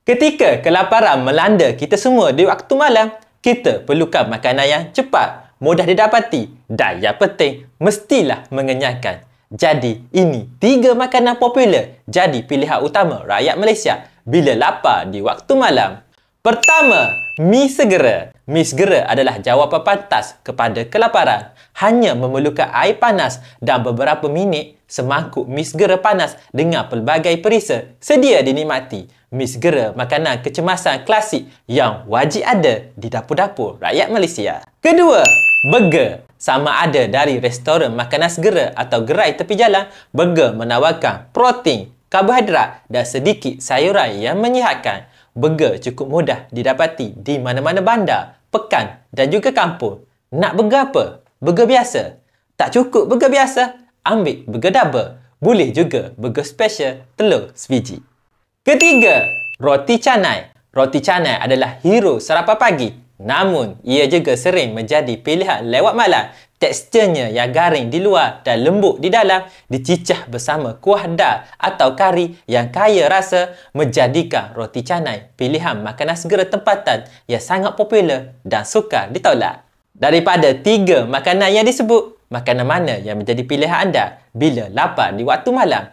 Ketika kelaparan melanda kita semua di waktu malam, kita perlukan makanan yang cepat, mudah didapati dan yang penting, mestilah mengenyangkan. Jadi, ini 3 makanan popular jadi pilihan utama rakyat Malaysia bila lapar di waktu malam. Pertama, mi segera. Mi segera adalah jawapan pantas kepada kelaparan. Hanya memerlukan air panas dan beberapa minit, semangkuk mi segera panas dengan pelbagai perisa sedia dinikmati. Mi segera makanan kecemasan klasik yang wajib ada di dapur-dapur rakyat Malaysia. Kedua, burger. Sama ada dari restoran makanan segera atau gerai tepi jalan, burger menawarkan protein, karbohidrat dan sedikit sayuran yang menyihatkan. Burger cukup mudah didapati di mana-mana bandar, pekan dan juga kampung. Nak burger apa? Burger biasa? Tak cukup burger biasa? Ambil burger double. Boleh juga burger special telur sebiji. Ketiga, roti canai. Roti canai adalah hero sarapan pagi. Namun, ia juga sering menjadi pilihan lewat malam. Teksturnya yang garing di luar dan lembut di dalam dicicah bersama kuah dal atau kari yang kaya rasa menjadikan roti canai pilihan makanan segera tempatan yang sangat popular dan sukar ditolak. Daripada 3 makanan yang disebut, makanan mana yang menjadi pilihan anda bila lapar di waktu malam?